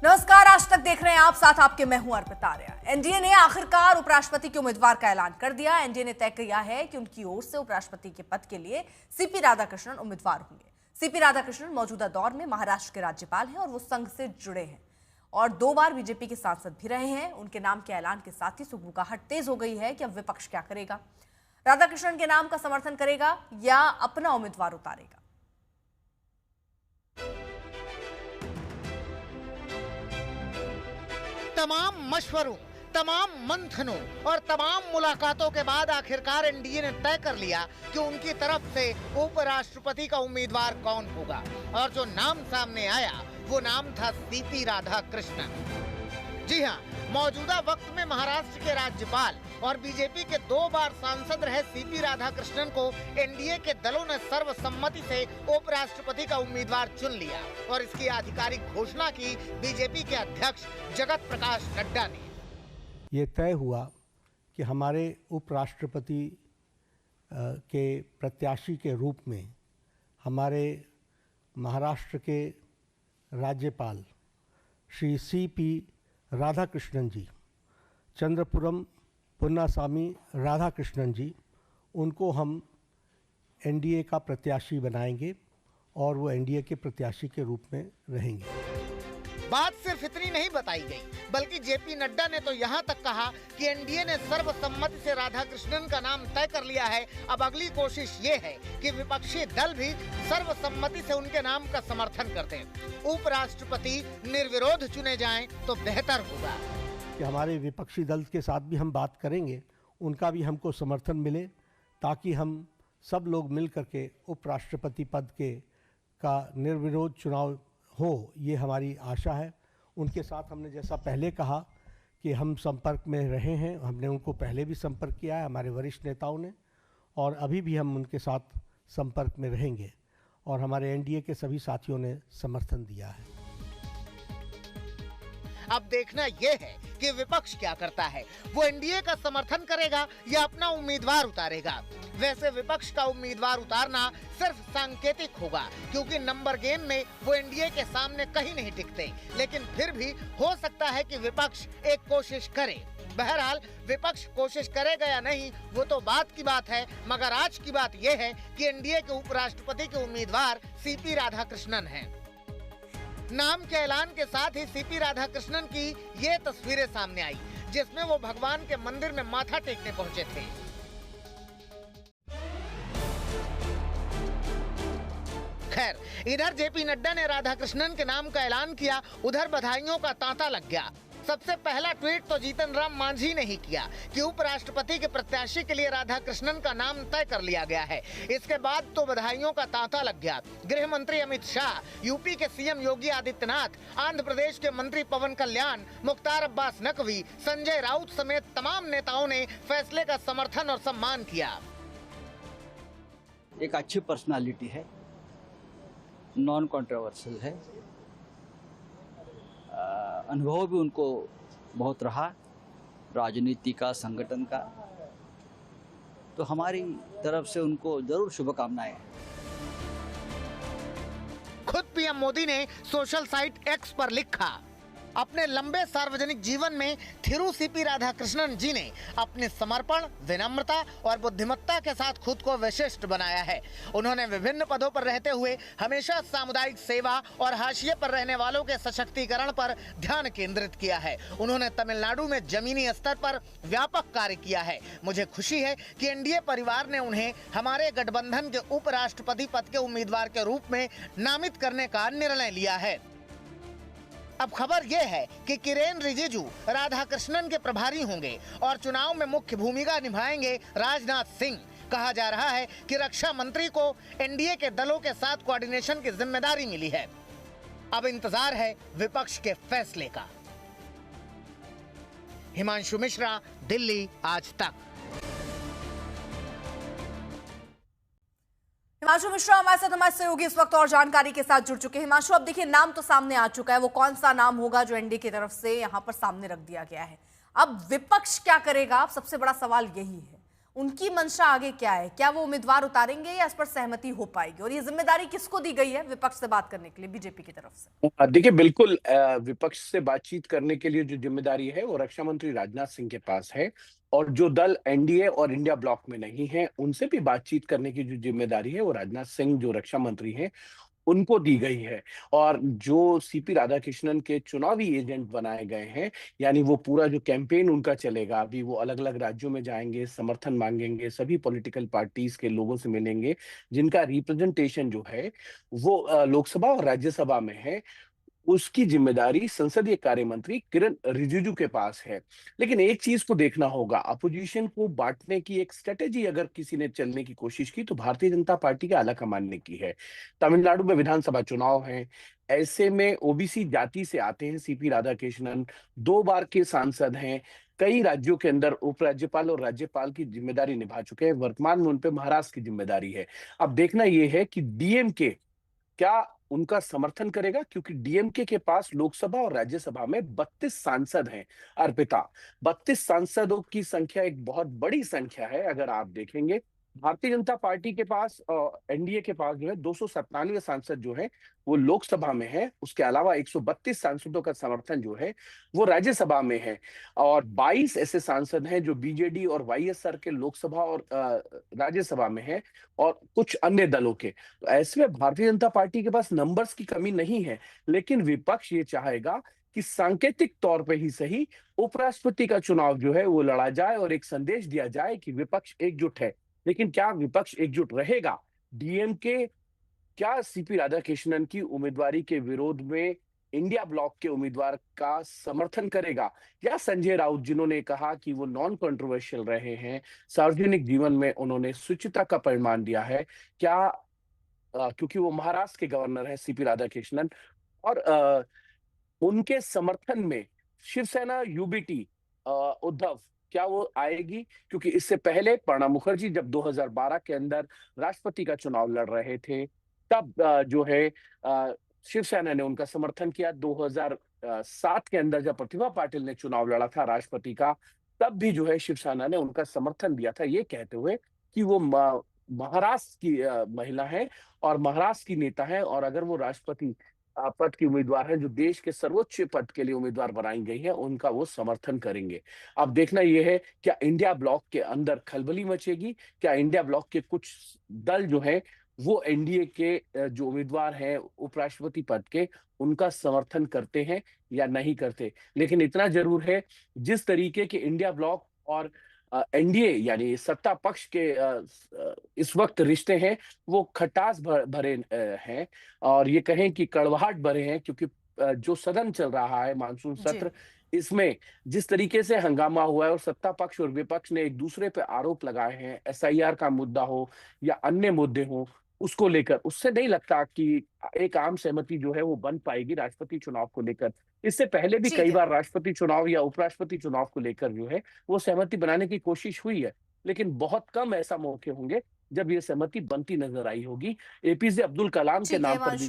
नमस्कार, आज तक देख रहे हैं आप, साथ आपके मैं हूं अर्पिता आर्या। एनडीए ने आखिरकार उपराष्ट्रपति के उम्मीदवार का ऐलान कर दिया। एनडीए ने तय किया है कि उनकी ओर से उपराष्ट्रपति के पद के लिए सीपी राधाकृष्णन उम्मीदवार होंगे। सीपी राधाकृष्णन मौजूदा दौर में महाराष्ट्र के राज्यपाल हैं और वो संघ से जुड़े हैं और 2 बार बीजेपी के सांसद भी रहे हैं। उनके नाम के ऐलान के साथ ही सुगबुगाहट तेज हो गई है कि अब विपक्ष क्या करेगा। राधाकृष्णन के नाम का समर्थन करेगा या अपना उम्मीदवार उतारेगा। तमाम मशवरों, तमाम मंथनों और तमाम मुलाकातों के बाद आखिरकार एनडीए ने तय कर लिया कि उनकी तरफ से उपराष्ट्रपति का उम्मीदवार कौन होगा और जो नाम सामने आया वो नाम था सीपी राधाकृष्णन। जी हां, मौजूदा वक्त में महाराष्ट्र के राज्यपाल और बीजेपी के 2 बार सांसद रहे सीपी राधाकृष्णन को एनडीए के दलों ने सर्वसम्मति से उपराष्ट्रपति का उम्मीदवार चुन लिया और इसकी आधिकारिक घोषणा की बीजेपी के अध्यक्ष जगत प्रकाश नड्डा ने। ये तय हुआ कि हमारे उपराष्ट्रपति के प्रत्याशी के रूप में हमारे महाराष्ट्र के राज्यपाल श्री सीपी राधाकृष्णन जी, चंद्रपुरम पुन्नासामी राधाकृष्णन जी, उनको हम एनडीए का प्रत्याशी बनाएंगे और वो एनडीए के प्रत्याशी के रूप में रहेंगे। बात सिर्फ इतनी नहीं बताई गई, बल्कि जेपी नड्डा ने तो यहाँ तक कहा कि एनडीए ने सर्वसम्मति से राधाकृष्णन का नाम तय कर लिया है। अब अगली कोशिश ये है कि विपक्षी दल भी सर्वसम्मति से उनके नाम का समर्थन कर दें। उपराष्ट्रपति निर्विरोध चुने जाएं तो बेहतर होगा। कि हमारे विपक्षी दल के साथ भी हम बात करेंगे, उनका भी हमको समर्थन मिले, ताकि हम सब लोग मिल करके उपराष्ट्रपति पद का निर्विरोध चुनाव हो, ये हमारी आशा है। उनके साथ हमने जैसा पहले कहा कि हम संपर्क में रहे हैं, हमने उनको पहले भी संपर्क किया है, हमारे वरिष्ठ नेताओं ने, और अभी भी हम उनके साथ संपर्क में रहेंगे और हमारे एनडीए के सभी साथियों ने समर्थन दिया है। अब देखना यह है कि विपक्ष क्या करता है। वो एनडीए का समर्थन करेगा या अपना उम्मीदवार उतारेगा। वैसे विपक्ष का उम्मीदवार उतारना सिर्फ सांकेतिक होगा, क्योंकि नंबर गेम में वो एनडीए के सामने कहीं नहीं टिकते। लेकिन फिर भी हो सकता है कि विपक्ष एक कोशिश करे। बहरहाल विपक्ष कोशिश करेगा या नहीं वो तो बात की बात है, मगर आज की बात यह है कि एनडीए के उपराष्ट्रपति के उम्मीदवार सीपी राधाकृष्णन हैं। नाम के ऐलान के साथ ही सीपी राधाकृष्णन की ये तस्वीरें सामने आई, जिसमें वो भगवान के मंदिर में माथा टेकने पहुंचे थे। खैर, इधर जेपी नड्डा ने राधाकृष्णन के नाम का ऐलान किया, उधर बधाइयों का तांता लग गया। सबसे पहला ट्वीट तो जीतन राम मांझी ने ही किया कि उपराष्ट्रपति के प्रत्याशी के लिए राधाकृष्णन का नाम तय कर लिया गया है। इसके बाद तो बधाइयों का तांता लग गया। गृह मंत्री अमित शाह, यूपी के सीएम योगी आदित्यनाथ, आंध्र प्रदेश के मंत्री पवन कल्याण, मुख्तार अब्बास नकवी, संजय राउत समेत तमाम नेताओं ने फैसले का समर्थन और सम्मान किया। एक अच्छी पर्सनालिटी है, नॉन कंट्रोवर्शियल है, अनुभव भी उनको बहुत रहा राजनीति का, संगठन का, तो हमारी तरफ से उनको जरूर शुभकामनाएं। खुद पीएम मोदी ने सोशल साइट एक्स पर लिखा, अपने लंबे सार्वजनिक जीवन में थिरू सीपी राधाकृष्णन जी ने अपने समर्पण, विनम्रता और बुद्धिमत्ता के साथ खुद को विशिष्ट बनाया है। उन्होंने विभिन्न पदों पर रहते हुए हमेशा सामुदायिक सेवा और हाशिए पर रहने वालों के सशक्तिकरण पर ध्यान केंद्रित किया है। उन्होंने तमिलनाडु में जमीनी स्तर पर व्यापक कार्य किया है। मुझे खुशी है कि एनडीए परिवार ने उन्हें हमारे गठबंधन के उपराष्ट्रपति पद के उम्मीदवार के रूप में नामित करने का निर्णय लिया है। अब खबर यह है कि किरेन रिजिजू राधाकृष्णन के प्रभारी होंगे और चुनाव में मुख्य भूमिका निभाएंगे राजनाथ सिंह। कहा जा रहा है कि रक्षा मंत्री को एनडीए के दलों के साथ कोऑर्डिनेशन की जिम्मेदारी मिली है। अब इंतजार है विपक्ष के फैसले का। हिमांशु मिश्रा, दिल्ली आज तक। हिमांशु मिश्रा हमारे साथ, हमारे सहयोगी इस वक्त और जानकारी के साथ जुड़ चुके हैं। हिमांशु, अब देखिए नाम तो सामने आ चुका है, वो कौन सा नाम होगा जो एनडीए की तरफ से यहां पर सामने रख दिया गया है। अब विपक्ष क्या करेगा, अब सबसे बड़ा सवाल यही है। उनकी मंशा आगे क्या है? क्या वो उम्मीदवार उतारेंगे या इस पर सहमति हो पाएगी? और ये जिम्मेदारी किसको दी गई है विपक्ष से बात करने के लिए बीजेपी की तरफ से? देखिए, बिल्कुल विपक्ष से बातचीत करने के लिए जो जिम्मेदारी है वो रक्षा मंत्री राजनाथ सिंह के पास है। और जो दल एनडीए और इंडिया ब्लॉक में नहीं है, उनसे भी बातचीत करने की जो जिम्मेदारी है वो राजनाथ सिंह, जो रक्षा मंत्री हैं, उनको दी गई है। और जो सीपी राधाकृष्णन के चुनावी एजेंट बनाए गए हैं, यानी वो पूरा जो कैंपेन उनका चलेगा, अभी वो अलग अलग राज्यों में जाएंगे, समर्थन मांगेंगे, सभी पॉलिटिकल पार्टीज के लोगों से मिलेंगे जिनका रिप्रेजेंटेशन जो है वो लोकसभा और राज्यसभा में है। उसकी जिम्मेदारी संसदीय कार्य मंत्री किरण रिजिजू के पास है। लेकिन एक चीज को देखना होगा, अपोजिशन को बांटने की एक स्ट्रेटेजी अगर किसी ने चलने की कोशिश की तो भारतीय जनता पार्टी के आला कमान ने की है। तमिलनाडु में विधानसभा चुनाव है, ऐसे में ओबीसी जाति से आते हैं सीपी राधाकृष्णन, 2 बार के सांसद हैं, कई राज्यों के अंदर उपराज्यपाल और राज्यपाल की जिम्मेदारी निभा चुके हैं, वर्तमान में उनपे महाराष्ट्र की जिम्मेदारी है। अब देखना यह है कि डीएमके क्या उनका समर्थन करेगा, क्योंकि डीएमके के पास लोकसभा और राज्यसभा में 32 सांसद हैं। अर्पिता, 32 सांसदों की संख्या एक बहुत बड़ी संख्या है। अगर आप देखेंगे भारतीय जनता पार्टी के पास, एनडीए के पास जो है 297 सांसद जो है वो लोकसभा में है, उसके अलावा 132 सांसदों का समर्थन जो है वो राज्यसभा में है, और 22 ऐसे सांसद हैं जो बीजेडी और वाईएसआर के लोकसभा और राज्यसभा में है, और कुछ अन्य दलों के। तो ऐसे में भारतीय जनता पार्टी के पास नंबर्स की कमी नहीं है, लेकिन विपक्ष ये चाहेगा कि सांकेतिक तौर पे ही सही उपराष्ट्रपति का चुनाव जो है वो लड़ा जाए और एक संदेश दिया जाए कि विपक्ष एकजुट है। लेकिन क्या विपक्ष एकजुट रहेगा? डीएमके क्या सीपी राधाकृष्णन की उम्मीदवारी के विरोध में इंडिया ब्लॉक के उम्मीदवार का समर्थन करेगा, या संजय राउत जिन्होंने कहा कि वो नॉन कंट्रोवर्शियल रहे हैं, सार्वजनिक जीवन में उन्होंने शुचिता का परिमाण दिया है, क्या क्योंकि वो महाराष्ट्र के गवर्नर हैं सीपी राधाकृष्णन, और उनके समर्थन में शिवसेना यूबीटी उद्धव, क्या वो आएगी? क्योंकि इससे पहले प्रणब मुखर्जी जब 2012 के अंदर राष्ट्रपति का चुनाव लड़ रहे थे, तब जो है शिवसेना ने उनका समर्थन किया। 2007 के अंदर जब प्रतिभा पाटिल ने चुनाव लड़ा था राष्ट्रपति का, तब भी जो है शिवसेना ने उनका समर्थन दिया था, ये कहते हुए कि वो महाराष्ट्र की महिला है और महाराष्ट्र की नेता है, और अगर वो राष्ट्रपति पद की उम्मीदवार है, जो देश के सर्वोच्च पद के लिए उम्मीदवार बनाई गई है, उनका वो समर्थन करेंगे। अब देखना यह है, क्या इंडिया ब्लॉक के अंदर खलबली मचेगी? क्या इंडिया ब्लॉक के कुछ दल जो है वो एनडीए के जो उम्मीदवार हैं उपराष्ट्रपति पद के, उनका समर्थन करते हैं या नहीं करते? लेकिन इतना जरूर है, जिस तरीके के इंडिया ब्लॉक और एनडीए यानी सत्ता पक्ष के इस वक्त रिश्ते हैं, वो खटास भरे हैं, और ये कहें कि कड़वाहट भरे हैं, क्योंकि जो सदन चल रहा है मानसून सत्र, इसमें जिस तरीके से हंगामा हुआ है और सत्ता पक्ष और विपक्ष ने एक दूसरे पे आरोप लगाए हैं, एसआईआर का मुद्दा हो या अन्य मुद्दे हो, उसको लेकर, उससे नहीं लगता कि एक आम सहमति जो है वो बन पाएगी राष्ट्रपति चुनाव को लेकर। इससे पहले भी कई बार राष्ट्रपति चुनाव या उपराष्ट्रपति चुनाव को लेकर जो है वो सहमति बनाने की कोशिश हुई है, लेकिन बहुत कम ऐसा मौके होंगे जब ये सहमति बनती नजर आई होगी। एपीजे अब्दुल कलाम के नाम पर भी